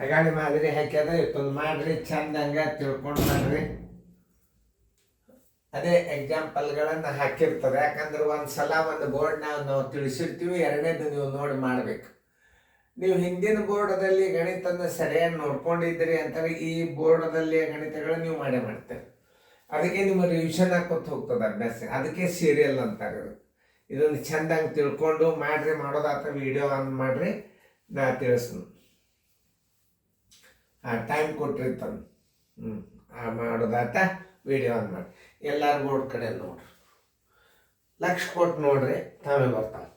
ಅಗಾಡಿ ಮಾದರಿ ಹಾಕ್ಯದ ಇವತ್ತೊಂದು ಮಾಡ್ರಿ, ಚಂದಂಗ ತಿಳ್ಕೊಂಡು ಮಾಡ್ರಿ. ಅದೇ ಎಕ್ಸಾಂಪಲ್ಗಳನ್ನು ಹಾಕಿರ್ತಾರೆ. ಯಾಕಂದ್ರೆ ಒಂದ್ಸಲ ಒಂದು ಬೋರ್ಡ್ ನಾವು ತಿಳಿಸಿರ್ತೀವಿ, ಎರಡನೇದು ನೀವು ನೋಡಿ ಮಾಡ್ಬೇಕು. ನೀವು ಹಿಂದಿನ ಬೋರ್ಡದಲ್ಲಿ ಗಣಿತನ ಸರಿಯಾಗಿ ನೋಡ್ಕೊಂಡಿದ್ದೀರಿ ಅಂತಾರೆ, ಈ ಬೋರ್ಡದಲ್ಲಿ ಗಣಿತಗಳು ನೀವು ಮಾಡೇ ಮಾಡ್ತೀರಿ. ಅದಕ್ಕೆ ನಿಮ್ಮ ರಿವಿಷನ್ ಹಾಕೋತ ಹೋಗ್ತದೆ ಅಭ್ಯಾಸ. ಅದಕ್ಕೆ ಸೀರಿಯಲ್ ಅಂತಾರೆ. ಇದನ್ನು ಚಂದಂಗೆ ತಿಳ್ಕೊಂಡು ಮಾಡ್ರಿ. ಮಾಡೋದಾತ ವಿಡಿಯೋ ಆನ್ ಮಾಡ್ರಿ, ನಾ ತಿಳಿಸ್ತೀನಿ. ಟೈಮ್ ಕೊಟ್ಟಿರ್ತಾನೆ. ಮಾಡೋದಾತ ವಿಡಿಯೋ ಆನ್ ಮಾಡಿ. ಎಲ್ಲಾರು ಬೋರ್ಡ್ ಕಡೆ ನೋಡ್ರಿ, ಲಕ್ಷ ಕೊಟ್ಟು ನೋಡ್ರಿ, ತಾವೇ ಬರ್ತಾವೆ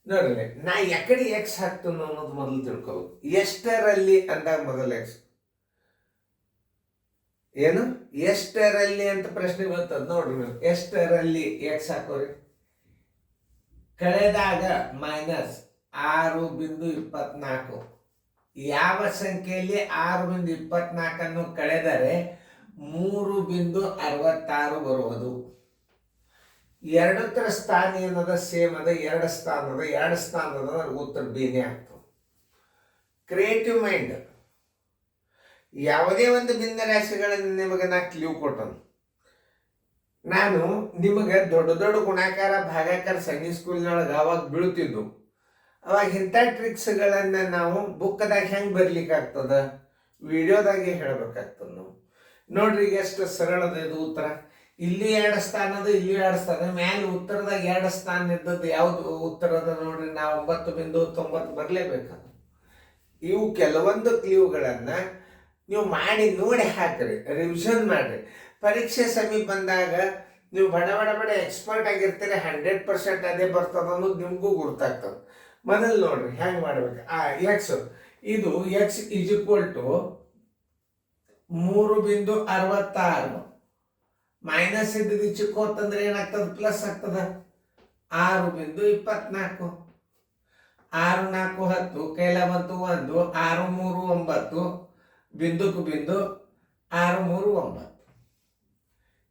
ನೋಡ್ರಿ. ನಾ ಎಕಡೆ ಎಕ್ಸ್ ಹಾಕ್ತೀನಿ ಅನ್ನೋದು ಮೊದಲು ತಿಳ್ಕೋಬೇಕು. ಎಷ್ಟರಲ್ಲಿ ಅಂದಾಗ ಮೊದಲು ಎಕ್ಸ್ ಏನು, ಎಷ್ಟರಲ್ಲಿ ಅಂತ ಪ್ರಶ್ನೆ ಬರ್ತದ ನೋಡ್ರಿ. ನೀವು ಎಷ್ಟರಲ್ಲಿ ಎಕ್ಸ್ ಹಾಕೋರಿ. ಕಳೆದಾಗ -6.24. ಯಾವ ಸಂಖ್ಯೆಯಲ್ಲಿ 6.24 ಕಳೆದರೆ 3.66 ಬರುವುದು. ಎರಡತ್ರ ಸ್ಥಾನ ಏನದ, ಸೇಮ್ ಅದ. ಎರಡು ಸ್ಥಾನದ ಉತ್ತರ ಬೇನೆ ಆಗ್ತದೆ. Creative mind. ಯಾವುದೇ ಒಂದು ಭಿನ್ನ ರಾಶಿಗಳನ್ನು ನಿಮಗೆ ನಾ ಕ್ಲೂ ಕೊಟ್ಟನು. ನಾನು ನಿಮಗೆ ದೊಡ್ಡ ದೊಡ್ಡ ಗುಣಾಕಾರ ಭಾಗಾಕಾರ ಸಣ್ಣ ಸ್ಕೂಲ್ನೊಳಗೆ ಅವಾಗ ಬೀಳ್ತಿದ್ದು. ಅವಾಗ ಇಂಥ ಟ್ರಿಕ್ಸ್ಗಳನ್ನು ನಾವು ಬುಕ್ದಾಗ ಹೆಂಗೆ ಬರ್ಲಿಕ್ಕಾಗ್ತದ, ವಿಡಿಯೋದಾಗೆ ಹೇಳ್ಬೇಕಾಗ್ತದೆ. ನಾವು ನೋಡ್ರಿ, ಈಗ ಎಷ್ಟು ಸರಳದ ಇದು ಉತ್ತರ. ಇಲ್ಲಿ 2 ಸ್ಥಾನದ, ಇಲ್ಲಿ 2 ಸ್ಥಾನ, ಮ್ಯಾಲೆ ಉತ್ತರದಾಗ 2 ಸ್ಥಾನ ಇದ್ದದ್ದು ಯಾವ್ದು ಉತ್ತರದ ನೋಡ್ರಿ. ನಾವು 9.9 ಬರಲೇಬೇಕದು. ಇವು ಕೆಲವೊಂದು ಕ್ಲೂಗಳನ್ನ ನೀವು ಮಾಡಿ ನೋಡಿ ಹಾಕ್ರಿ, ರಿವಿಷನ್ ಮಾಡ್ರಿ. ಪರೀಕ್ಷೆ ಸಮೀಪ ಬಂದಾಗ ನೀವು ಬಡ ಎಕ್ಸ್ಪರ್ಟ್ ಆಗಿರ್ತೀರಿ, 100% ಅದೇ ಬರ್ತದ ಅನ್ನೋದು ನಿಮಗೂ ಗುರ್ತಾಗ್ತದೆ. ಮೊದಲು ನೋಡ್ರಿ ಹೆಂಗೆ ಮಾಡ್ಬೇಕು. ಎಕ್ಸ್ ಇದು X is equal to 3.66 minus ಇದ್ದಿದ್ದು ಚಿಕ್ಕೋತಂದ್ರೆ ಏನಾಗ್ತದೆ, ಪ್ಲಸ್ ಆಗ್ತದ. 6.24 6 4 10 ಕೈಲ ಬಂತು 1 6 3 9 ಬಿಂದುಕು ಬಿಂದು 6 3 9.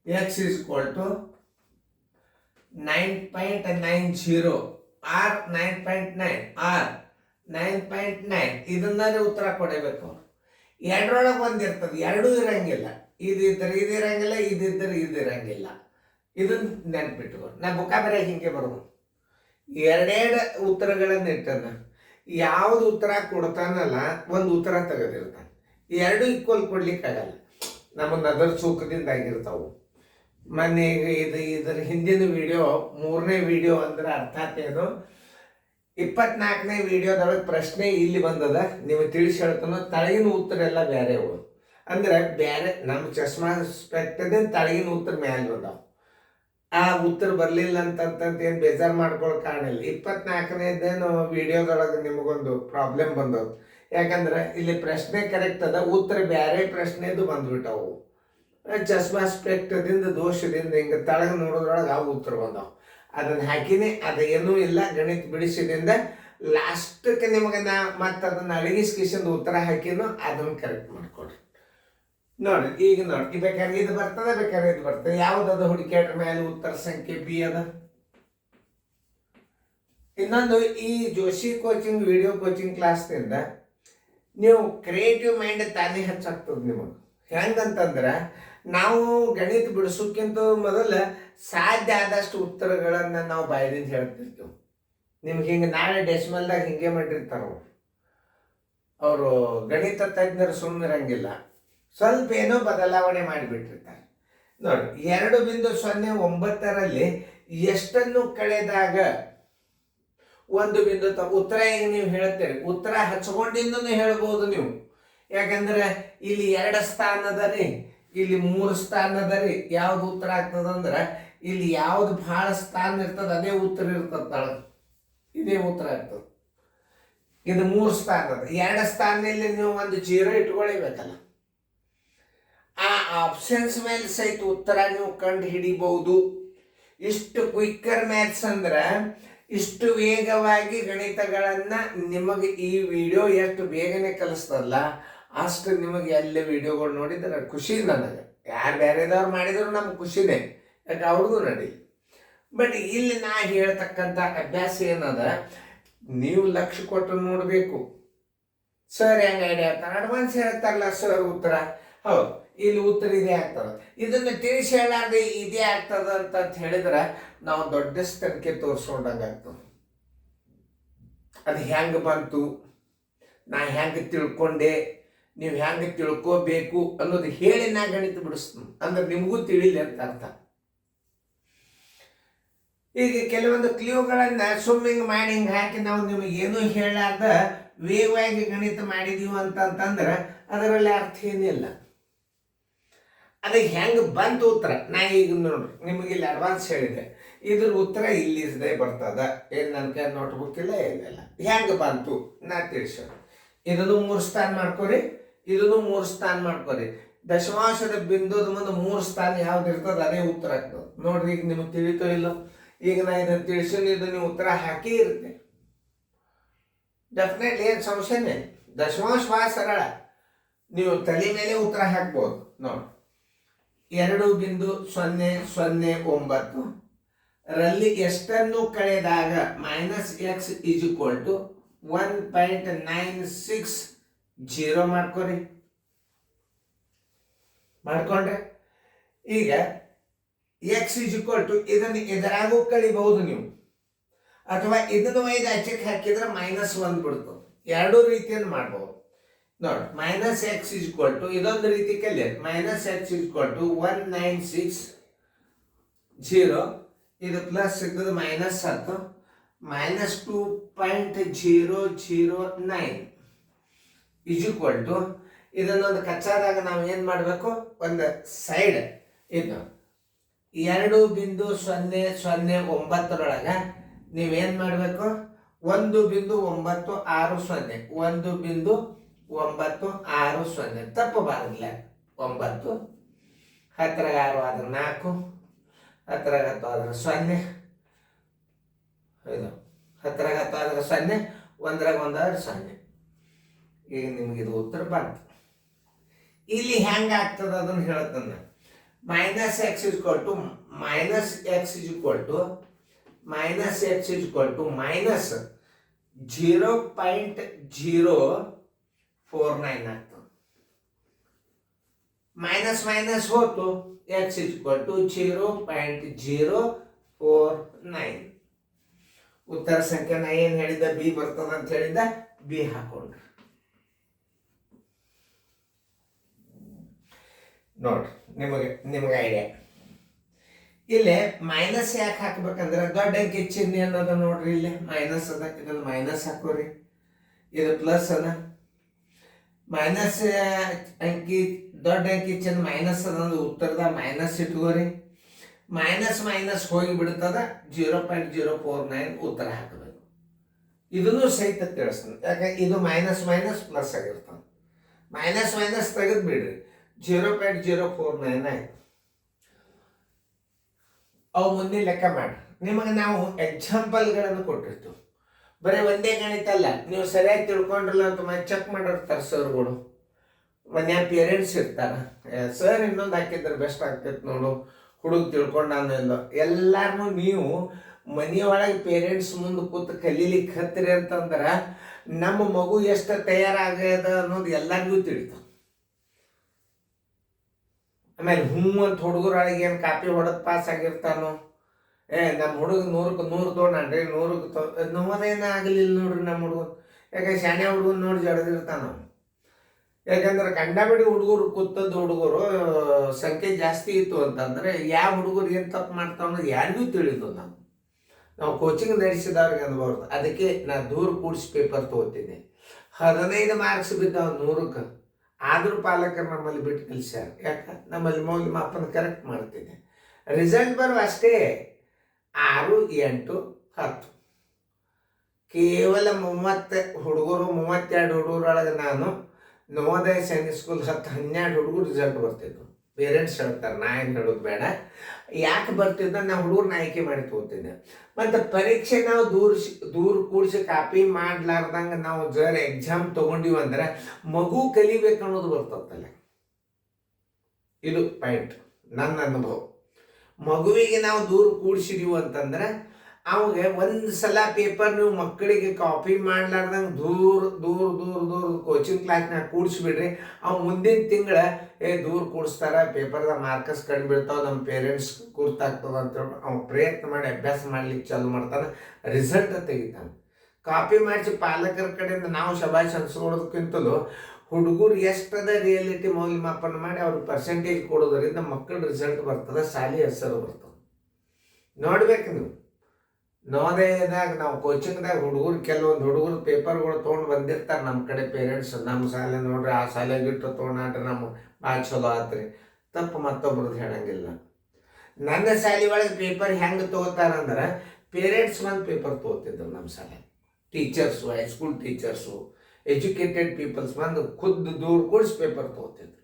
X is equal to 9.90 or 9.9 or 9.9. ಇದನ್ನೇ ಉತ್ತರ ಕೊಡಬೇಕು. ಎರಡರೊಳಗೆ ಒಂದಿರ್ತದೆ, ಎರಡೂ ಇರಂಗಿಲ್ಲ. ಇದಿದ್ದರೆ ಇದಿರಂಗಿಲ್ಲ, ಇದಿದ್ದರೆ ಇದಿರಂಗಿಲ್ಲ. ಇದನ್ನ ನೆನ್ಪಿಟ್ಕೊಂಡು ನಾ ಬುಕ್ಕಾಬರೆ ಹಿಂಗೆ ಬರ್ಬೋದು. ಎರಡೆರಡು ಉತ್ತರಗಳನ್ನು ಇಟ್ಟನ. ಯಾವ್ದು ಉತ್ತರ ಕೊಡ್ತಾನಲ್ಲ ಒಂದು ಉತ್ತರ ತೆಗೆದಿರ್ತಾನೆ. ಎರಡು ಈಕ್ವಲ್ ಕೊಡ್ಲಿಕ್ಕಾಗಲ್ಲ. ನಮ್ಮನ್ನ ಅದರ ಸೂಕದಿಂದ ಆಗಿರ್ತಾವು. ಮೊನ್ನೆ ಇದರ ಹಿಂದಿನ ವಿಡಿಯೋ 3ನೇ ವಿಡಿಯೋ ಅಂದ್ರೆ ಅರ್ಥಾತ್ ಏನು, 24ನೇ ವಿಡಿಯೋದೊಳಗೆ ಪ್ರಶ್ನೆ ಇಲ್ಲಿ ಬಂದದ. ನೀವು ತಿಳಿಸಿ ಹೇಳ್ತಾನೋ, ತಳಗಿನ ಉತ್ತರ ಎಲ್ಲ ಬೇರೆ ಅವು. ಅಂದ್ರೆ ಬೇರೆ ನಮ್ಮ ಚಶ್ಮಾ ಸ್ಪೆಕ್ಟದ ತಳಗಿನ ಉತ್ತರ ಮ್ಯಾಲೆ ಬಂದಾವ. ಆ ಉತ್ತರ ಬರಲಿಲ್ಲ ಅಂತ ಏನು ಬೇಜಾರು ಮಾಡ್ಕೊಳ್ಳೋ ಕಾರಣ ಇಲ್ಲ. 24ನೇದೇನು ವಿಡಿಯೋದೊಳಗೆ ನಿಮಗೊಂದು ಪ್ರಾಬ್ಲಮ್ ಬಂದವು. ಯಾಕಂದ್ರೆ ಇಲ್ಲಿ ಪ್ರಶ್ನೆ ಕರೆಕ್ಟ್ ಅದ, ಉತ್ತರ ಬೇರೆ ಪ್ರಶ್ನೆದು ಬಂದ್ಬಿಟ್ಟವು. ಚಶ್ಮಾ ಸ್ಪೆಕ್ಟದಿಂದ ದೋಷದಿಂದ ಹಿಂಗೆ ತಳಗ ನೋಡೋದ್ರೊಳಗೆ ಆ ಉತ್ತರ ಬಂದವು. ಅದನ್ನು ಹಾಕಿನಿ, ಅದೇನೂ ಇಲ್ಲ. ಗಣಿತ ಬಿಡಿಸಿದಿಂದ ಲಾಸ್ಟಕ್ಕೆ ನಿಮಗೆ ನಾ ಮತ್ತೆ ಅದನ್ನು ಅಡಗಿಸ್ಕಿಸಿಂದ ಉತ್ತರ ಹಾಕಿನೋ ಅದನ್ನು ಕರೆಕ್ಟ್ ಮಾಡ್ಕೊಡ್ರಿ. ನೋಡಿ ಈಗ ನೋಡಿ, ಬೇಕಾದ್ರೆ ಇದು ಬರ್ತದೆ, ಬೇಕಾದ್ರೆ ಇದು ಬರ್ತದೆ. ಯಾವುದದ ಹುಡುಕ್ಯಾಡ್ರ ಮೇಲೆ ಉತ್ತರ ಸಂಖ್ಯೆ ಬಿ ಅದ. ಇನ್ನೊಂದು, ಈ ಜೋಶಿ ಕೋಚಿಂಗ್ ವಿಡಿಯೋ ಕೋಚಿಂಗ್ ಕ್ಲಾಸ್ನಿಂದ ನೀವು ಕ್ರಿಯೇಟಿವ್ ಮೈಂಡ್ ತಾನೇ ಹೆಚ್ಚಾಗ್ತದೆ ನಿಮಗೆ. ಹೆಂಗಂತಂದ್ರೆ ನಾವು ಗಣಿತ ಬಿಡಿಸೋಕ್ಕಿಂತ ಮೊದಲು ಸಾಧ್ಯ ಆದಷ್ಟು ಉತ್ತರಗಳನ್ನು ನಾವು ಬಾಯದಿಂದ ಹೇಳ್ತಿರ್ತೀವಿ. ನಿಮ್ಗೆ ಹಿಂಗೆ ನಾಳೆ ಡೆಸಿಮಲ್ದಾಗ ಹಿಂಗೆ ಮಾಡಿರ್ತಾರ ಅವರು ಗಣಿತ ತಜ್ಞರು ಸುಮ್ಮನಿರಂಗಿಲ್ಲ. ಸ್ವಲ್ಪ ಏನೋ ಬದಲಾವಣೆ ಮಾಡಿಬಿಟ್ಟಿರ್ತಾರೆ. ನೋಡಿ, 2.09ರಲ್ಲಿ ಎಷ್ಟನ್ನು ಕಳೆದಾಗ 1 ಬಿಂದು ಉತ್ತರ ಈಗ ನೀವು ಹೇಳ್ತೀರಿ. ಉತ್ತರ ಹಚ್ಕೊಂಡಿಂದನೂ ಹೇಳ್ಬೋದು ನೀವು. ಯಾಕಂದ್ರೆ ಇಲ್ಲಿ 2 ಸ್ಥಾನದ ರೀ, ಇಲ್ಲಿ 3 ಸ್ಥಾನದ ರೀ. ಯಾವ್ದು ಉತ್ತರ ಆಗ್ತದಂದ್ರೆ ಇಲ್ಲಿ ಯಾವ್ದು ಬಹಳ ಸ್ಥಾನ ಇರ್ತದ ಅದೇ ಉತ್ತರ ಇರ್ತದ ತಳಗ, ಇದೇ ಉತ್ತರ ಆಗ್ತದೆ. ಇದು 3 ಸ್ಥಾನದ, 2 ಸ್ಥಾನದಲ್ಲಿ ನೀವು ಒಂದು 0 ಇಟ್ಕೊಳ್ಬೇಕಲ್ಲ. ಆ ಆಪ್ಷನ್ಸ್ ಮೇಲೆ ಸಹಿತ ಉತ್ತರ ನೀವು ಕಂಡು ಹಿಡಿಬಹುದು. ಇಷ್ಟು ಕ್ವಿಕ್ಕರ್ ಮ್ಯಾಥ್ಸ್ ಅಂದ್ರೆ ಇಷ್ಟು ವೇಗವಾಗಿ ಗಣಿತಗಳನ್ನ ನಿಮಗೆ ಈ ವಿಡಿಯೋ ಎಷ್ಟು ಬೇಗನೆ ಕಲಿಸ್ತಲ್ಲ ಅಷ್ಟು ನಿಮಗೆ ಎಲ್ಲ ವಿಡಿಯೋಗಳು ನೋಡಿದ್ರೆ ಖುಷಿ. ನನಗೆ ಯಾರು ಬೇರೆದವ್ರು ಮಾಡಿದ್ರು ನಮ್ಗೆ ಖುಷಿನೇ, ಯಾಕೆ ಅವ್ರಿಗೂ ನಡಿ. ಬಟ್ ಇಲ್ಲಿ ನಾ ಹೇಳ್ತಕ್ಕಂಥ ಅಭ್ಯಾಸ ಏನದ, ನೀವು ಲಕ್ಷ್ಯ ಕೊಟ್ಟು ನೋಡಬೇಕು. ಸರ್ ಹೆಂಗೆ ಐಡಿಯಾ ಆಗ್ತಾರೆ ಅಡ್ವಾನ್ಸ್ ಹೇಳ್ತಾರಲ್ಲ ಸರ್ ಉತ್ತರ. ಹೌದು, ಇಲ್ಲಿ ಉತ್ತರ ಇದೇ ಆಗ್ತದೆ. ಇದನ್ನು ತಿಳಿಸಿ ಹೇಳಾರ್ದೆ ಇದೇ ಆಗ್ತದ ಅಂತ ಹೇಳಿದ್ರೆ ನಾವು ದೊಡ್ಡ ತನಿಖೆ ತೋರಿಸ್ಕೊಂಡಂಗೆ ಆಗ್ತದೆ. ಅದು ಹೆಂಗೆ ಬಂತು, ನಾ ಹೆಂಗೆ ತಿಳ್ಕೊಂಡೆ, ನೀವು ಹೆಂಗೆ ತಿಳ್ಕೋಬೇಕು ಅನ್ನೋದು ಹೇಳಿ ನಾ ಗಣಿತ ಬಿಡಿಸ್ತೀನಿ ಅಂದ್ರೆ ನಿಮಗೂ ತಿಳಿಲಿ ಅಂತ ಅರ್ಥ. ಈಗ ಕೆಲವೊಂದು ಕ್ಲೂಗಳನ್ನು ಸ್ವಿಮ್ಮಿಂಗ್ ಮಾಡಿ ಹಿಂಗೆ ಹಾಕಿ ನಾವು ನಿಮಗೆ ಏನೂ ಹೇಳಾರ್ದ ವೇಗವಾಗಿ ಗಣಿತ ಮಾಡಿದೀವಿ ಅಂತಂತಂದ್ರೆ ಅದರಲ್ಲಿ ಅರ್ಥ ಏನಿಲ್ಲ. ಅದಕ್ಕೆ ಹೆಂಗೆ ಬಂತು ಉತ್ತರ ನಾ ಈಗ ನೋಡ್ರಿ ನಿಮಗೆ ಇಲ್ಲಿ ಅಡ್ವಾನ್ಸ್ ಹೇಳಿದೆ, ಇದ್ರ ಉತ್ತರ ಇಲ್ಲಿದೆ ಬರ್ತದ. ಏನು ನನ್ನ ಕೈ ನೋಟ್ಬುಕ್ ಇಲ್ಲ ಏನಿಲ್ಲ. ಹೆಂಗೆ ಬಂತು ನಾ ತಿಳಿಸೋಣ. ಇದನ್ನು 3 ಸ್ಥಾನ ಮಾಡ್ಕೊರಿ, ಇದನ್ನು 3 ಸ್ಥಾನ ಮಾಡ್ಕೊರಿ. ದಶಮಾಂಶದ ಬಿಂದುದ ಮುಂದೆ 3 ಸ್ಥಾನ ಯಾವ್ದು ಇರ್ತದೆ ಅದೇ ಉತ್ತರ ಆಗ್ತದೆ. ನೋಡ್ರಿ ಈಗ ನಿಮಗೆ ತಿಳಿತೋ ಇಲ್ಲೋ. ಈಗ ನಾ ಇದನ್ನು ತಿಳಿಸಿದ್ದು ನೀವು ಉತ್ತರ ಹಾಕಿ ಇರುತ್ತೆ ಡೆಫಿನೆಟ್ಲಿ, ಏನು ಸಮಸ್ಯೆನೇ. ದಶಮಾಂಶ ಭಾಳ ಸರಳ, ನೀವು ತಲೆ ಮೇಲೆ ಉತ್ತರ ಹಾಕ್ಬೋದು. ನೋಡಿ 2.009 ರಲ್ಲಿ ಎಷ್ಟನ್ನು ಕಳೆದಾಗ -x = 1.960 ಮಾಡ್ಕೊರಿ. ಮಾಡ್ಕೊಂಡ್ರೆ ಈಗ x = ಇದನ್ನು ಎದುರಾಗೂ ಕಳಿಬಹುದು ನೀವು, ಅಥವಾ ಇದನ್ನು ಒಯ್ದು ಆಚೆಗೆ ಹಾಕಿದ್ರೆ -1 ಬಿಡ್ತು. ಎರಡೂ ರೀತಿಯನ್ನು ಮಾಡ್ಬೋದು. ನೋಡಿ -x = ಇದೊಂದು ರೀತಿ ಕಲಿಯ -x = 1960, ಇದು ಪ್ಲಸ್ ಸಿಗ್ತದೆ -10 -2.009 = ಇದನ್ನೊಂದು ಕಚ್ಚಾದಾಗ ನಾವು ಏನು ಮಾಡಬೇಕು, ಒಂದು ಸೈಡ್ ಇದು 2.009 ನೀವೇನು ಮಾಡಬೇಕು, 1.960 1.960 ತಪ್ಪಬಾರದಿಲ್ಲ. 9 10 6 ಆದ್ರೆ 4, 10 10 ಆದ್ರೆ 0, ಇದು 10 10 ಆದ್ರೆ 0, 1 1 ಆದ್ರೆ 0. ಈಗ ನಿಮ್ಗೆ ಇದು ಉತ್ತರ ಬಂತು. ಇಲ್ಲಿ ಹೆಂಗೆ ಆಗ್ತದೆ ಅದನ್ನು ಹೇಳ್ತಾನೆ. -x = -0.049 ಆಗ್ತದೆ. ಮೈನಸ್ ಮೈನಸ್ ಹೋತು, x = 0.049. ಉತ್ತರ ಸಂಖ್ಯೆ ನಾ ಏನು ಹೇಳಿದ್ದ ಬಿ ಬರ್ತದ ಅಂತ ಹೇಳಿದ್ದ, ಬಿ ಹಾಕೊಂಡ್ರೆ. ನೋಡ್ರಿ ನಿಮಗೆ ಐಡಿಯಾ. ಇಲ್ಲೇ ಮೈನಸ್ ಯಾಕೆ ಹಾಕ್ಬೇಕಂದ್ರೆ ದೊಡ್ಡ ಅಂಕಿ ಚಿಹ್ನೆ ಅನ್ನೋದ ನೋಡ್ರಿ, ಇಲ್ಲಿ ಮೈನಸ್ ಅದ, ಇದನ್ನು ಮೈನಸ್ ಹಾಕೋರಿ, ಇದು ಪ್ಲಸ್ ಅದ. ಮೈನಸ್ ಅಂಕಿ ದೊಡ್ಡ ಅಂಕಿ ಚಿಹ್ನೆ ಮೈನಸ್ ಅದ ಅಂದ್ರೆ ಉತ್ತರದ ಮೈನಸ್ ಇಟ್ಕೋರಿ. ಮೈನಸ್ ಮೈನಸ್ ಹೋಗಿ ಬಿಡ್ತದ, 0.049 ಉತ್ತರ ಹಾಕಬೇಕು. ಇದನ್ನು ಸಹಿತ ತಿಳಿಸ್ತಾನೆ, ಯಾಕೆ ಇದು ಮೈನಸ್ ಮೈನಸ್ ಪ್ಲಸ್ ಆಗಿರ್ತಾನೆ. ಮೈನಸ್ ಮೈನಸ್ ತೆಗೆದು ಬಿಡ್ರಿ, 0.049 ಆಯ್ತು. ಅವು ಮುಂದೆ ಲೆಕ್ಕ ಮಾಡಿ. ನಿಮಗೆ ನಾವು ಎಕ್ಸಾಂಪಲ್ಗಳನ್ನು ಕೊಟ್ಟಿರ್ತೀವಿ, ಬರೀ ಒಂದೇ ಗಣಿತ ಅಲ್ಲ. ನೀವು ಸರಿಯಾಗಿ ತಿಳ್ಕೊಂಡ್ರಲ್ಲ ಅಂತ ಚೆಕ್ ಮಾಡಿರ್ತಾರೆ ಸರ್ಗಳು. ಮನ್ಯಾಗ ಪೇರೆಂಟ್ಸ್ ಇರ್ತಾರೆ, ಸರ್ ಇನ್ನೊಂದು ಹಾಕಿದ್ರೆ ಬೆಸ್ಟ್ ಆಗ್ತೈತೆ ನೋಡು, ಹುಡುಗ ತಿಳ್ಕೊಂಡಂದು ಎಲ್ಲಾರನ್ನೂ ನೀವು ಮನೆಯೊಳಗೆ ಪೇರೆಂಟ್ಸ್ ಮುಂದೆ ಕೂತು ಕಲೀಲಿಕ್ಕೆ ಹತ್ತಿರಿ ಅಂತಂದ್ರೆ ನಮ್ಮ ಮಗು ಎಷ್ಟು ತಯಾರಾಗ್ಯದ ಅನ್ನೋದು ಎಲ್ಲರಿಗೂ ತಿಳಿತು. ಆಮೇಲೆ ಅಂತ ಹುಡುಗರೊಳಗೆ ಏನು ಕಾಪಿ ಹೊಡೆದು ಪಾಸ್ ಆಗಿರ್ತಾನೋ, ನಮ್ಮ ಹುಡುಗ 100ಕ್ಕೆ 100 ತೊಗೊಂಡ್ರಿ, 100ಕ್ಕೆ ನಮ್ಮದೇನ ಆಗಲಿಲ್ಲ ನೋಡ್ರಿ ನಮ್ಮ ಹುಡುಗ. ಯಾಕೆ ಶಾಣೆ ಹುಡುಗನ ನೋಡಿ ಜಡ್ದಿರ್ತಾನ. ಯಾಕಂದ್ರೆ ಕಂಡಬಿಡಿ ಹುಡುಗರು ಕೂತದ್ದು ಹುಡುಗರು ಸಂಖ್ಯೆ ಜಾಸ್ತಿ ಇತ್ತು ಅಂತಂದರೆ ಯಾವ ಹುಡುಗರು ಏನು ತಪ್ಪು ಮಾಡ್ತಾವ ಅನ್ನೋದು ಯಾರಿಗೂ ತಿಳಿದು. ನಾವು ಕೋಚಿಂಗ್ ನಡೆಸಿದವ್ರಿಗೆ ಅನ್ಬಾರ್ದು. ಅದಕ್ಕೆ ನಾ ದೂರ ಕೂಡಿಸಿ ಪೇಪರ್ ತೊಗೋತಿದ್ದೆ. 15 ಮಾರ್ಕ್ಸ್ ಬಿದ್ದಾವ 100ಕ್ಕೆ. ಆದರೂ ಪಾಲಕರು ನಮ್ಮಲ್ಲಿ ಬಿಟ್ಟು ಕಲಿಸ್ಯಾರ. ಯಾಕೆ ನಮ್ಮಲ್ಲಿ ಮೌಲ್ಯಮಾಪನ ಕರೆಕ್ಟ್ ಮಾಡ್ತಿದ್ದೆ. ರಿಸಲ್ಟ್ ಬರೋ ಅಷ್ಟೇ 6, 8, 10. ಕೇವಲ 30 ಹುಡುಗರು, 32 ಹುಡುಗರೊಳಗೆ ನಾನು ನವೋದಯ ಸೈನಿಕ್ ಸ್ಕೂಲ್ 10-12 ಹುಡುಗರು ರಿಸಲ್ಟ್ ಬರ್ತಿದ್ದು. ಪೇರೆಂಟ್ಸ್ ಹೇಳ್ತಾರೆ, ನಾ ಏನು ಹೇಳೋದು ಬೇಡ. ಯಾಕೆ ಬರ್ತಿದ್ದ, ನಾವು ಹುಡುಗರನ್ನ ಆಯ್ಕೆ ಮಾಡಿ ತಗೋತಿದ್ದೆ. ಮತ್ತು ಪರೀಕ್ಷೆ ನಾವು ದೂರ ಕೂಡಿಸಿ ಕಾಪಿ ಮಾಡ್ಲಾರ್ದಂಗೆ ನಾವು ಜರ ಎಕ್ಸಾಮ್ ತೊಗೊಂಡಿವಿ ಅಂದ್ರೆ ಮಗು ಕಲಿಬೇಕು ಅನ್ನೋದು ಬರ್ತದಲ್ಲ. ಇದು ಪಾಯಿಂಟ್, ನನ್ನ ಅನುಭವ. ಮಗುವಿಗೆ ನಾವು ದೂರ ಕೂಡಿಸಿದೀವಿ ಅಂತಂದ್ರೆ ಅವಾಗ ಒಂದು ಸಲ ಪೇಪರ್ ನೀವು ಮಕ್ಕಳಿಗೆ ಕಾಪಿ ಮಾಡ್ಲಾರ್ದಂಗೆ ದೂರ ದೂರ ದೂರ ದೂರ ಕೋಚಿಂಗ್ ಕ್ಲಾಸ್ನಾಗ ಕೂಡಿಸ್ಬಿಡ್ರಿ. ಅವ್ ಮುಂದಿನ ತಿಂಗಳ ದೂರ ಕೂಡಿಸ್ತಾರ, ಪೇಪರ್ದಾಗ ಮಾರ್ಕಸ್ ಕಂಡು ಬೀಳ್ತಾವ, ನಮ್ಮ ಪೇರೆಂಟ್ಸ್ ಗುರ್ತಾಗ್ತದ ಅಂತೇಳಿ ಅವ್ನು ಪ್ರಯತ್ನ ಮಾಡಿ ಅಭ್ಯಾಸ ಮಾಡ್ಲಿಕ್ಕೆ ಚಾಲು ಮಾಡ್ತಾನೆ, ರಿಸಲ್ಟ್ ತೆಗಿತಾನೆ. ಕಾಪಿ ಮಾಡಿಸಿ ಪಾಲಕರ ಕಡೆಯಿಂದ ನಾವು ಶಬಾಷ್ ಅನ್ಸ್ಕೊಡೋದಕ್ಕಿಂತಲೂ ಹುಡುಗರು ಎಷ್ಟದ ರಿಯಾಲಿಟಿ ಮೌಲ್ಯಮಾಪನ ಮಾಡಿ ಅವ್ರಿಗೆ ಪರ್ಸೆಂಟೇಜ್ ಕೊಡೋದ್ರಿಂದ ಮಕ್ಕಳ ರಿಸಲ್ಟ್ ಬರ್ತದೆ, ಶಾಲೆ ಹೆಸರು ಬರ್ತದೆ. ನೋಡ್ಬೇಕು ನೀವು ನವೋದಯದಾಗ ನಾವು ಕೋಚಿಂಗ್ದಾಗ ಹುಡುಗರು ಕೆಲವೊಂದು ಹುಡುಗರು ಪೇಪರ್ಗಳು ತೊಗೊಂಡು ಬಂದಿರ್ತಾರೆ ನಮ್ಮ ಕಡೆ ಪೇರೆಂಟ್ಸ್, ನಮ್ಮ ಶಾಲೆ ನೋಡ್ರಿ ಆ ಶಾಲೆಗೆ ಇಟ್ಟು ತೊಗೊಂಡ್ರೆ ನಮ್ಮ ಭಾಳ ಚಲೋ ಆತ್ರಿ. ತಪ್ಪು ಮತ್ತೊಬ್ರದ್ದು ಹೇಳಂಗಿಲ್ಲ. ನನ್ನ ಶಾಲೆ ಒಳಗೆ ಪೇಪರ್ ಹೆಂಗೆ ತೊಗೋತಾರಂದ್ರೆ ಪೇರೆಂಟ್ಸ್ ಒಂದು ಪೇಪರ್ ತೊಗೋತಿದ್ರು ನಮ್ಮ ಶಾಲೆ, teachers, high school teachers, educated peoples ಬಂದು ಖುದ್ದು ದೂರ ಕೂಡಿಸಿ ಪೇಪರ್ ತೊಗೋತಿದ್ರು.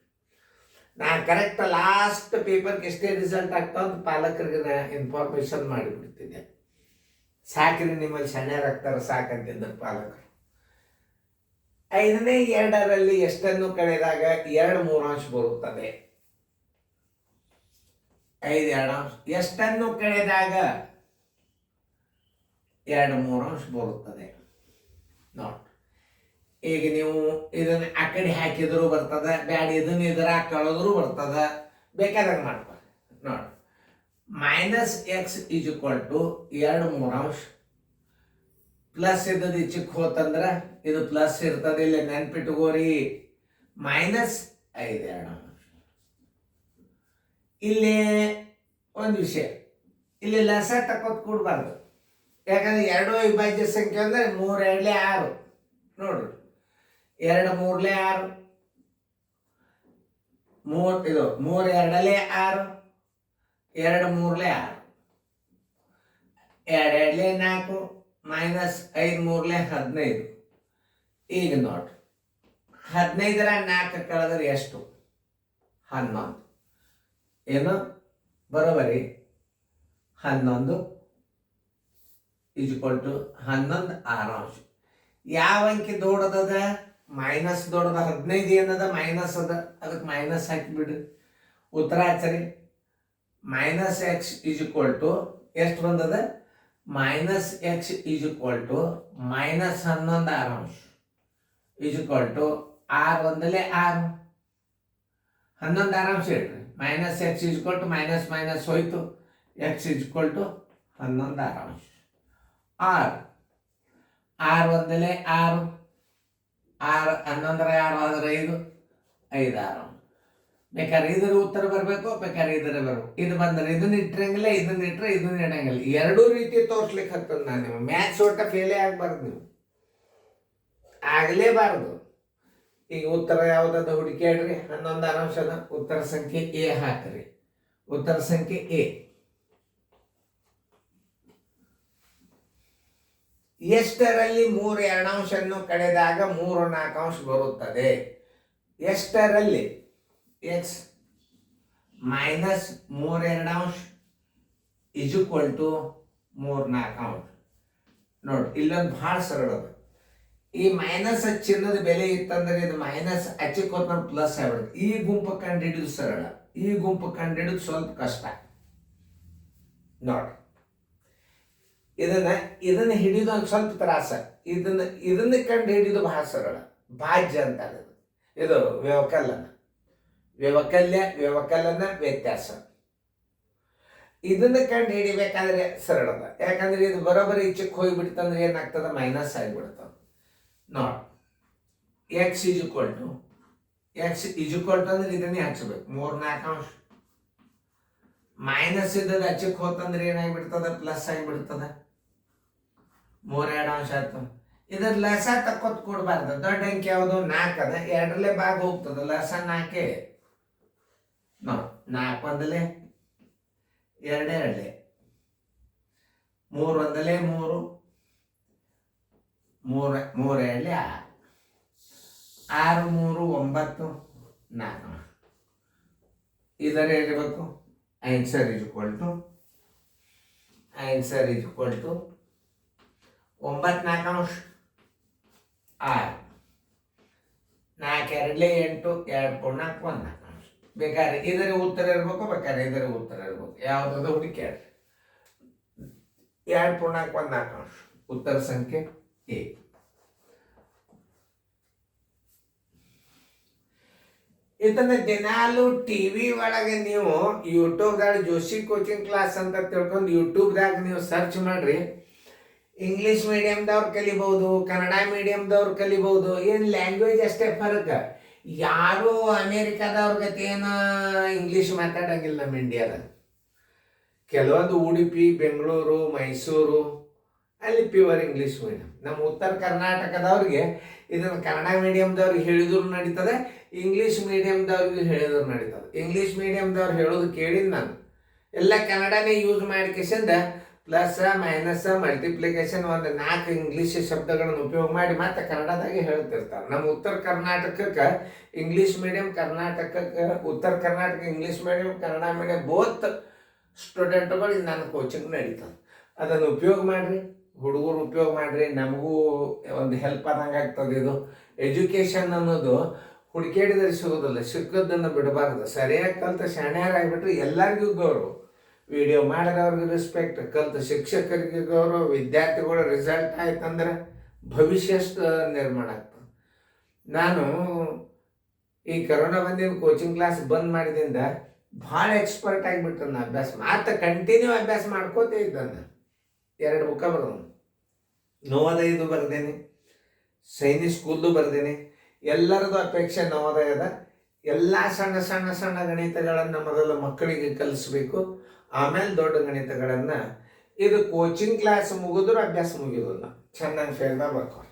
ನಾನು ಕರೆಕ್ಟ್ ಲಾಸ್ಟ್ ಪೇಪರ್ಗೆ ಎಷ್ಟೇ ರಿಸಲ್ಟ್ ಆಗ್ತಾವ ಅಂತ ಪಾಲಕರಿಗೆ ನಾ ಇನ್ಫಾರ್ಮೇಷನ್ ಮಾಡಿಬಿಡ್ತಿದ್ದೆ. ಸಾಕ್ರಿ ನಿಮ್ಮಲ್ಲಿ ಸಣ್ಯರಾಗ್ತಾರೆ ಸಾಕಂತಿದ್ದರು ಪಾಲಕರು. 5ನೇ 2ರಲ್ಲಿ ಎಷ್ಟನ್ನು ಕಳೆದಾಗ 2 3 ಬರುತ್ತದೆ. 5 2 ಎಷ್ಟನ್ನು ಕಳೆದಾಗ 2 3 ಬರುತ್ತದೆ. ನೋಡಿ, ಈಗ ನೀವು ಇದನ್ನ ಆ ಕಡೆ ಹಾಕಿದ್ರು ಬರ್ತದ, ಬ್ಯಾಡ ಇದನ್ನ ಇದರ ಕಳೆದ್ರು ಬರ್ತದ, ಬೇಕಾದಾಗ ಮಾಡ್ಕೊಳ್ಳಿ. ನೋಡಿ, -x = 2 3 ಪ್ಲಸ್ ಇದ್ದದ್ದು ಈಚಕ್ಕೆ ಹೋತಂದ್ರೆ ಇದು ಪ್ಲಸ್ ಇರ್ತದೆ. ಇಲ್ಲಿ ನೆನ್ಪಿಟ್ಕೋರಿ, -5 2. ಇಲ್ಲಿ ಒಂದು ವಿಷಯ, ಇಲ್ಲಿ ಲಸ ತಕ್ಕೋತ್ ಕೂಡಬಾರ್ದು. ಯಾಕಂದ್ರೆ 2 ಅವಿಭಾಜ್ಯ ಸಂಖ್ಯೆ ಅಂದ್ರೆ 3 2 6. ನೋಡ್ರಿ, 2 3 6, 3 ಇದು 3 2 6, 2 3 6, 2 2 4, -5 3 15. ಈಗ ನೋಡ್ರಿ, 15ರ 4 ಕಳೆದ್ರೆ ಎಷ್ಟು? 11. ಏನು ಬರೋಬರಿ? 11 = 11 6. ಯಾವ ಅಂಕಿ ದೊಡ್ಡದ? ಮೈನಸ್ ದೊಡ್ಡದ. 15 ಏನದ? ಮೈನಸ್ ಅದ, ಅದಕ್ಕೆ ಮೈನಸ್ ಹಾಕಿಬಿಡ್ರಿ. ಉತ್ತರ ಹಚ್ಚರಿ. -x = ಎಷ್ಟು ಬಂದದ? -x = -11 6 = 6 1 6. 11 6 ಇಡ್ರಿ. -x = ಮೈನಸ್ ಹೋಯ್ತು, x = 11 6. 6 1 6, 6 11 6 ಆದ್ರೆ 5 5 6. ಬೇಕಾದ್ರೆ ಇದರ ಉತ್ತರ ಬರಬೇಕು, ಬೇಕಾದ್ರೆ ಇದರ ಬರಬೇಕು. ಇದು ಬಂದರೆ ಇದನ್ನ ಇಟ್ಟರಂಗಿಲ್ಲ, ಇದನ್ನ ಇಟ್ಟರೆ ಇದನ್ನ ಇಡಂಗಿಲ್ಲ. ಎರಡೂ ರೀತಿ ತೋರ್ಸ್ಲಿಕ್ಕೆ ಹತ್ತದ. ನಾನು ನಿಮ್ಮ ಮ್ಯಾಥ್ಸ್ ಒಟ್ಟ ಫೇಲೇ ಆಗಬಾರ್ದು, ನೀವು ಆಗಲೇಬಾರ್ದು. ಈಗ ಉತ್ತರ ಯಾವುದದ ಹುಡುಕ್ಯಾಡ್ರಿ. 11 ಅದ. ಉತ್ತರ ಸಂಖ್ಯೆ ಎ ಹಾಕ್ರಿ. ಉತ್ತರ ಸಂಖ್ಯೆ ಎ. ಎಷ್ಟರಲ್ಲಿ 3 2 ಕಳೆದಾಗ 3 4 ಬರುತ್ತದೆ? ಎಷ್ಟರಲ್ಲಿ? x -3 2 = 3 4. ನೋಡಿ, ಇಲ್ಲೊಂದು ಭಾಳ ಸರಳ ಅದ. ಈ ಮೈನಸ್ ಚಿನ್ನದ ಬೆಲೆ ಇತ್ತಂದ್ರೆ ಇದು ಮೈನಸ್ ಹಚ್ಚಕ್ಕೆ ಹೋದ ಪ್ಲಸ್ ಆಗ್ಬಿಡುತ್ತೆ. ಈ ಗುಂಪು ಕಂಡು ಹಿಡಿದು ಸರಳ, ಈ ಗುಂಪು ಕಂಡು ಹಿಡಿದು ಸ್ವಲ್ಪ ಕಷ್ಟ. ನೋಡಿ, ಇದನ್ನ ಹಿಡಿದು ಒಂದು ಸ್ವಲ್ಪ ತ್ರಾಸ. ಇದನ್ನ ಕಂಡು ಹಿಡಿದು ಬಹಳ ಸರಳ. ಭಾಜ್ಯ ಅಂತಾರೆ ಇದು ವ್ಯವಕಲನ. ವ್ಯವಕಲನ ವ್ಯತ್ಯಾಸ. ಇದನ್ನ ಕಂಡು ಹಿಡಿಬೇಕಾದ್ರೆ ಸರಳದ. ಯಾಕಂದ್ರೆ ಇದು ಬರೋಬ್ಬರಿ ಈಚಕ್ಕೆ ಹೋಗಿಬಿಡ್ತಂದ್ರೆ ಏನಾಗ್ತದ? ಮೈನಸ್ ಆಗಿಬಿಡ್ತದ. ನೋಡಿ, x = ಅಂದ್ರೆ ಇದನ್ನೇ ಹಚ್ಚಬೇಕು. 3 4 ಮೈನಸ್ ಇದ್ದದ ಹಚ್ಚಕ್ಕೆ ಹೋತಂದ್ರೆ ಏನಾಗಿಬಿಡ್ತದ? ಪ್ಲಸ್ ಆಗಿಬಿಡ್ತದ. 3 2 ಆಯ್ತು. ಇದ್ರ ಲಸ ತಕ್ಕೋತ್ ಕೊಡ್ಬಾರ್ದು. ದೊಡ್ಡ ಅಂಕಿ ಯಾವುದು? 4 ಅದ. 2ರಲ್ಲೇ ಭಾಗ ಹೋಗ್ತದ. ಲಸ 4. ನೋಡಿ, 4 1 2 2, 3 1 3, 3 3 2 6, 6 3 9 4. ಇದರ ಇರಬೇಕು. ಆನ್ಸರ್ = 9 4 6. 4 2 8, 2 4 1 4. ಬೇಕಾದ್ರೆ ಇದರ ಉತ್ತರ ಇರ್ಬೇಕು, ಬೇಕಾದ್ರೆ ಇದರ ಉತ್ತರ ಇರ್ಬೇಕು. ಯಾವುದಾದ್ರು ಹುಡುಕ್ಯಾಡ್ರಿ. 2.14 ಉತ್ತರ ಸಂಖ್ಯೆ ಎ. ಇದನ್ನ ದಿನಾಲು ಟಿವಿ ಒಳಗೆ ನೀವು ಯೂಟ್ಯೂಬ್ದಾಗ ಜೋಶಿ ಕೋಚಿಂಗ್ ಕ್ಲಾಸ್ ಅಂತ ತಿಳ್ಕೊಂಡು ಯೂಟ್ಯೂಬ್ದಾಗ ನೀವು ಸರ್ಚ್ ಮಾಡ್ರಿ. ಇಂಗ್ಲೀಷ್ ಮೀಡಿಯಮ್ದವ್ರು ಕಲಿಬಹುದು, ಕನ್ನಡ ಮೀಡಿಯಮ್ದವ್ರು ಕಲಿಬಹುದು. ಏನು ಲ್ಯಾಂಗ್ವೇಜ್ ಅಷ್ಟೇ ಫರಕ್. ಯಾರು ಅಮೇರಿಕಾದವ್ರ ಗತಿ ಏನು ಇಂಗ್ಲೀಷ್ ಮಾತಾಡಂಗಿಲ್ಲ ನಮ್ಮ ಇಂಡಿಯಾದಾಗ. ಕೆಲವೊಂದು ಉಡುಪಿ, ಬೆಂಗಳೂರು, ಮೈಸೂರು ಅಲ್ಲಿ ಪ್ಯೂರ್ ಇಂಗ್ಲೀಷ್ ಮೀಡಿಯಮ್. ನಮ್ಮ ಉತ್ತರ ಕರ್ನಾಟಕದವ್ರಿಗೆ ಇದನ್ನು ಕನ್ನಡ ಮೀಡಿಯಮ್ದವ್ರಿಗೆ ಹೇಳಿದ್ರು ನಡೀತದೆ, ಇಂಗ್ಲೀಷ್ ಮೀಡಿಯಮ್ದವ್ರಿಗೆ ಹೇಳಿದ್ರು ನಡೀತದೆ. ಇಂಗ್ಲೀಷ್ ಮೀಡಿಯಮ್ದವ್ರು ಹೇಳೋದು ಕೇಳಿದ್ ನಾನು ಎಲ್ಲ ಕನ್ನಡನೇ ಯೂಸ್ ಮಾಡಿಕೆಸಿಂದ ಪ್ಲಸ್ ಮೈನಸ್ ಮಲ್ಟಿಪ್ಲಿಕೇಶನ್ ಒಂದು 4 ಇಂಗ್ಲೀಷ್ ಶಬ್ದಗಳನ್ನು ಉಪಯೋಗ ಮಾಡಿ ಮತ್ತೆ ಕನ್ನಡದಾಗೆ ಹೇಳ್ತಿರ್ತಾರೆ. ನಮ್ಮ ಉತ್ತರ ಕರ್ನಾಟಕಕ್ಕೆ ಇಂಗ್ಲೀಷ್ ಮೀಡಿಯಂ, ಕರ್ನಾಟಕಕ್ಕೆ ಉತ್ತರ Karnataka English medium, Kannada medium both ಸ್ಟೂಡೆಂಟ್ಗಳು ನನ್ನ ಕೋಚಿಂಗ್ ನಡೀತದೆ. ಅದನ್ನು ಉಪಯೋಗ ಮಾಡಿರಿ, ಹುಡುಗರು ಉಪಯೋಗ ಮಾಡಿರಿ. ನಮಗೂ ಒಂದು ಹೆಲ್ಪ್ ಆದಂಗೆ ಆಗ್ತದೆ. ಇದು ಎಜುಕೇಷನ್ ಅನ್ನೋದು ಹುಡುಕೇಡಿದ್ರೆ ಸಿಗೋದಿಲ್ಲ, ಸಿಕ್ಕದನ್ನು ಬಿಡಬಾರ್ದು. ಸರಿಯಾಗಿ ಕಲ್ತು ಶಾಣ್ಯಾರಾಗಿಬಿಟ್ರೆ ಎಲ್ಲರಿಗೂ ಗೌರವ. ವಿಡಿಯೋ ಮಾಡಿದವ್ರಿಗೆ ರೆಸ್ಪೆಕ್ಟ್, ಕಲ್ತು ಶಿಕ್ಷಕರಿಗೆ ಗೌರವ, ವಿದ್ಯಾರ್ಥಿಗಳ ರಿಸಲ್ಟ್ ಆಯ್ತಂದ್ರೆ ಭವಿಷ್ಯ ನಿರ್ಮಾಣ ಆಗ್ತದೆ. ನಾನು ಈ ಕರೋನಾ ಬಂದಿನ ಕೋಚಿಂಗ್ ಕ್ಲಾಸ್ ಬಂದ್ ಮಾಡಿದಿಂದ ಭಾಳ ಎಕ್ಸ್ಪರ್ಟ್ ಆಗಿಬಿಟ್ರೆ ನಾನು ಅಭ್ಯಾಸ ಮತ್ತೆ ಕಂಟಿನ್ಯೂ ಅಭ್ಯಾಸ ಮಾಡ್ಕೋತೇ ಇದ್ದಾನೆ. 2 ಬುಕ್ಕ ಬರ್ದೇನೆ, ನವೋದಯದು ಬರ್ದೇನೆ, ಸೈನಿಕ್ ಸ್ಕೂಲ್ದು ಬರ್ದೇನೆ. ಎಲ್ಲರದು ಅಪೇಕ್ಷೆ ನವೋದಯದ ಎಲ್ಲ ಸಣ್ಣ ಸಣ್ಣ ಸಣ್ಣ ಗಣಿತಗಳನ್ನು ಮೊದಲು ಮಕ್ಕಳಿಗೆ ಕಲಿಸ್ಬೇಕು, ಆಮೇಲೆ ದೊಡ್ಡ ಗಣಿತಗಳನ್ನು. ಇದು ಕೋಚಿಂಗ್ ಕ್ಲಾಸ್ ಮುಗಿದ್ರು ಅಭ್ಯಾಸ ಮುಗಿಯೋದಿಲ್ಲ, ಚೆನ್ನಾಗಿ ಫೇಲ್ದಾಗ ಬರ್ತಾರೆ.